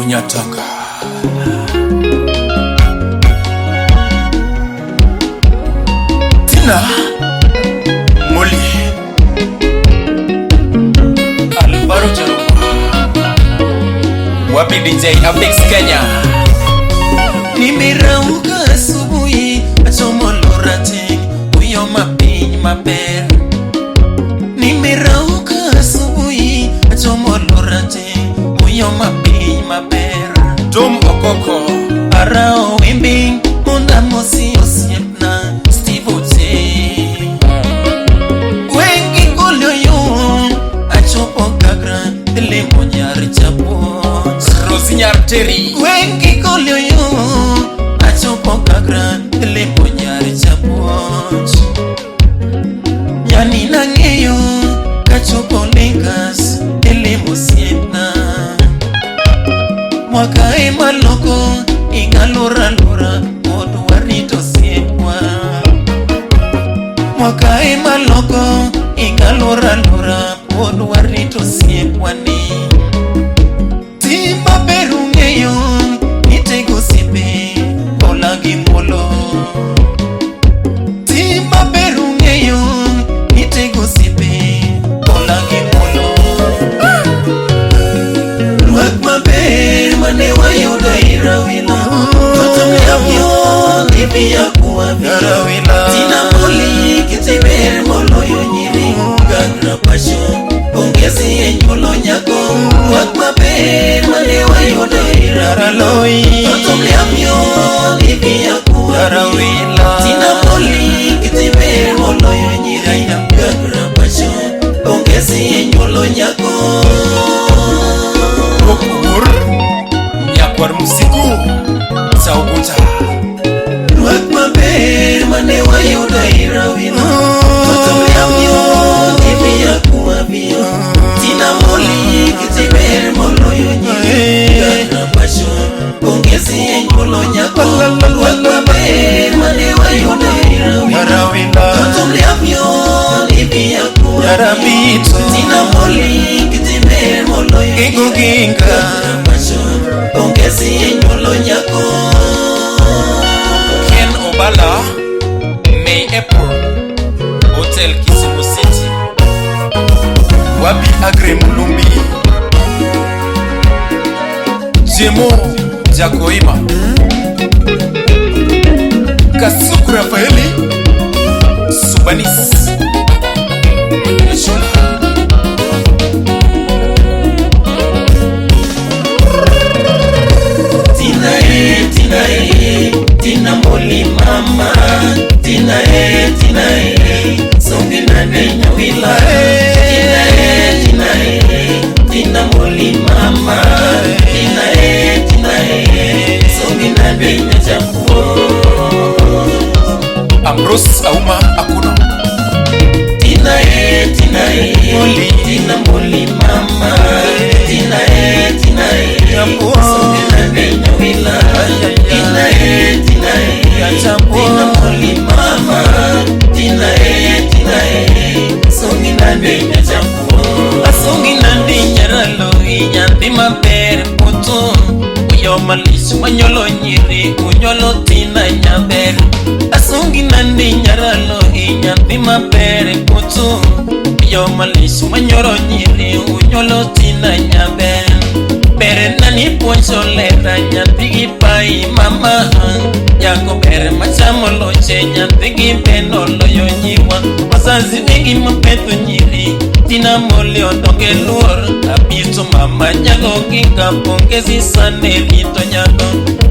Munyataka Tina Moli Alvaro Jaruma Wapi DJ Apex Kenya. Nimerauka asubuhi achomo lorate uyo mapiny maber. Nimerauka asubuhi achomo lorate uyo mapiny maber. Dom Okoko Arao wimbi munda mosi osiepna Steve Ote Wengi kolyo yo achopo gagra dele monyar chapot Rosinyar Terry Wengi kolyo yo achopo gagra dele monyar chapot Yani nangeyo kachopo Lagos dele mosiepna Mwaka maloko ingalora lora od warito siepwa. Mwaka maloko ingalora lora od warito siepwa ni. Timba berungeyo nitego sipe kola gimbolo. Timba berungeyo nitego sipe kola gimbolo. Ruak maber mane wayudo irawila Totom yamyo nibiya kuwa biya Tina Moli kitiber moloyo nyiri Gagra pasyo ongezi enyolo nyako Ruak maber mane wayudo irawila Totom yamyo nibiya kuwa biya Tina Moli kitiber moloyo nyiri Gagra pasyo ongezi enyolo nyako Okur Nyakwar Musiku Sauguta Ruak maber mane wayudo irawila Totom yamyo nibiya kuwa biya Tina Moli kitiber moloyo nyiri Gagra pasyo ongezi enyolo nyako Ruak maber mane wayudo irawila Totom yamyo nibiya kuwa biya Tina Moli kitiber moloyo nyiri Gagra pasyo ongezi enyolo nyako Ken Obala May April Hotel Kisumu City Wabi Agre Mulumbi Jemo Jakoima Kasuku Rafaeli Subanis Neshola Tina Moli mama Tina songi na nenya wila Tina Moli mama Tina songi na nenya chapuo Ambrose Auma Akuno Tina Moli mama Tina songi na nenya wila Tina Moli mama Tina songi na nenya chapuo Asongi na nenya ralo inyanti maber puto Uyo malisu manyolo nyiri unyolo Tina nyaber Asongi na nenya ralo inyanti maber puto Uyo malisu manyolo nyiri unyolo Tina nyaber Bere nani poncho lera nyantigi pai mama Yako bere machamo loche nyantigi peno loyo nyiwa Wazazi wengi mapeto nyiri Tina Moli odonge luor Abito mama nyago kinga pongezi sane lito nyago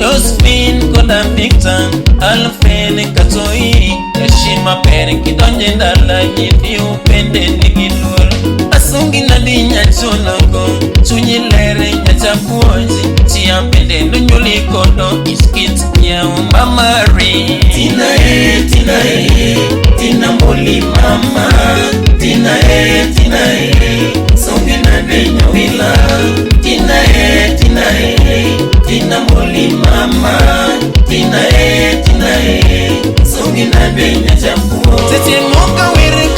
Josephine koda Victor Alfred katoi Heshima bere kidonje ndala nyiri upende nigiluor Asungi na dinya chonoko Chunyi lere nyacha puonji Chia pende nunyuli kodo Iskit nya umamari Tina Moli mama Tina songi na dinya wila Tina Moli mama Tina songi na dinya chapuo Tete moka were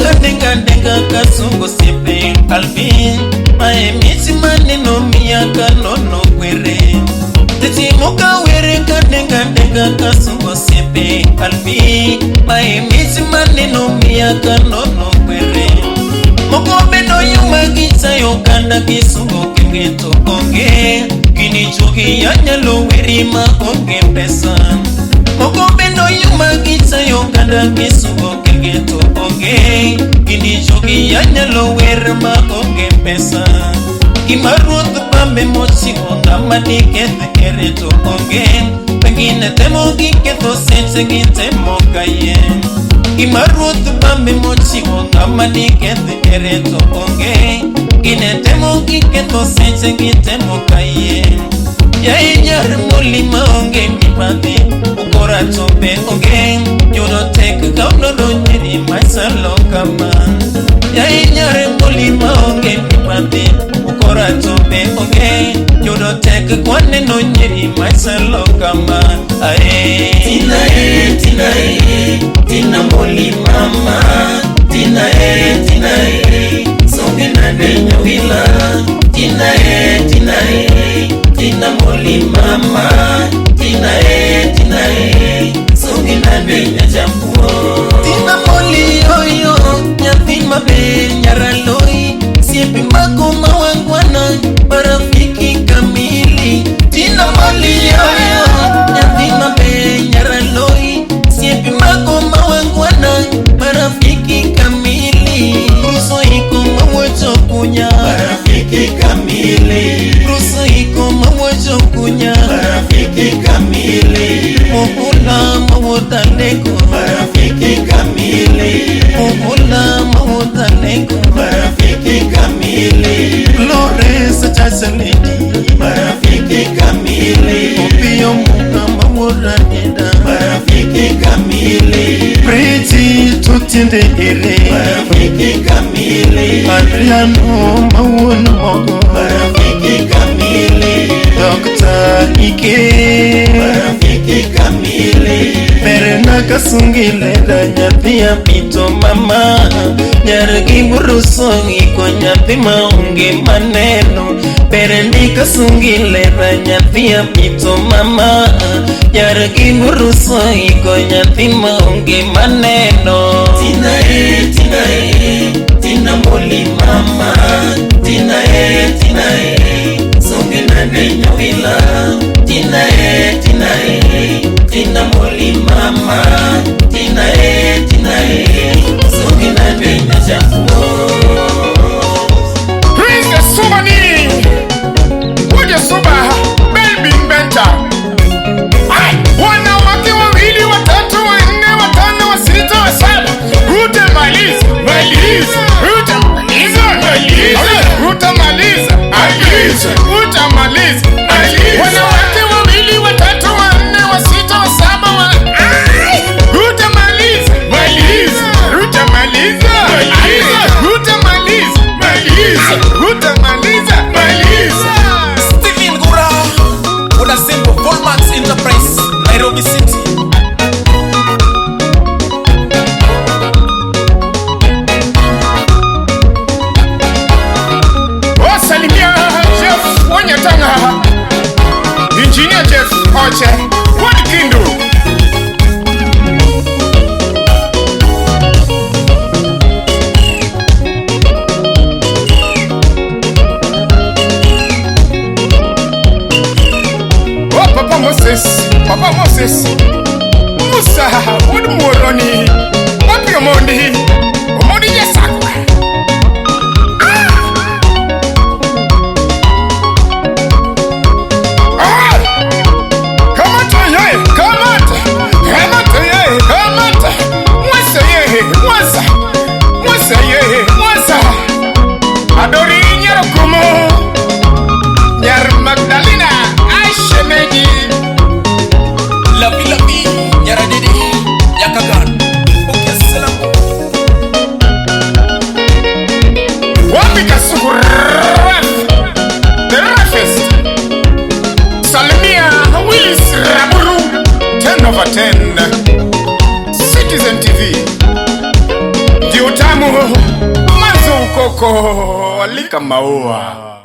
kandenga kasungo sipe Alvin Mae miti maneno miyaka nono kwere Tetimuka were kandenga kasungo sepe Albi maimisi maneno miyaka nono kwere Mokobe no yuma gita yokanda kisungo kengeto onge Kini choki yanyalo werima onge pesa Mokobe no yuma gita yokanda kisungo kengeto onge Kini choki yanyalo werima onge pesa Kimaruth pambe mochi onga manikete kereto onge Pengine temo giketo seche gitemo kayen Kimaruth pambe mochi onga manikete kereto onge Kine temo giketo seche gitemo kayen Yai nyar mulima onge mipati Ukora tope onge Yuno tek kauno ronyeri maisalo kama Yai nyar mulima onge mipati Ukora tope onge Yuno tek kwane no nyeri maisalo kama Tina Tina mulima ma Tina Songe na denyo wila Tina Tina mulima ma Tina Songe na denyo jambuo Tina moli yoyo Nyathima be nyaraloi Siepi mako mawangwana Marafiki kamili Tina moli yoyo Nyathima be nyaraloi Siepi mako mawangwana Marafiki kamili Ruso iko mamocho kunya Marafiki kamili Ruso iko mamocho kunya Marafiki kamili Muhula mawutaleko Marafiki kamili Muhula mawutaleko Marafiki kamili Flores chasaledi Marafiki kamili Opio muka mawuraneda Marafiki kamili Pretty tutinde ere Marafiki kamili Adriano mawun mogo Marafiki kamili Dr. Ike Marafiki kamili Perena kasungile da nyathia pito mama Nyargi burusongi kwa nyathi maunge maneno Perendi kasungile da nyathia pito mama Nyargi burusongi kwa nyathi maunge maneno Tina moli mama Tina Songe na denyo wila Tina moli mama Tina Songe na denyo jambuo Praise the Somani Would you soba Melvin Benta Wanawake wawili watatu wanne watano wa sita wa saba Utamaliza Wanawake wawili watatu wanne wa sita wa saba wa Utamaliza Stephen Gura Una Simple Volmax Enterprise Nairobi City Salimia Jeff Wanyatanga Engineer Jeff Oche What Kindu Papa Moses Musa Wood Moroni Papi Omondi Yesakwa Mwasa Adori Nyarokumo Nyar Magdalena Ashemeji Labi Nyaradidi Yakagan Okay salam Wapika suku Raf The Rafest Salimia Willis Raburu 10/10 Citizen TV Jiutamu Mazu Koko Walika Maua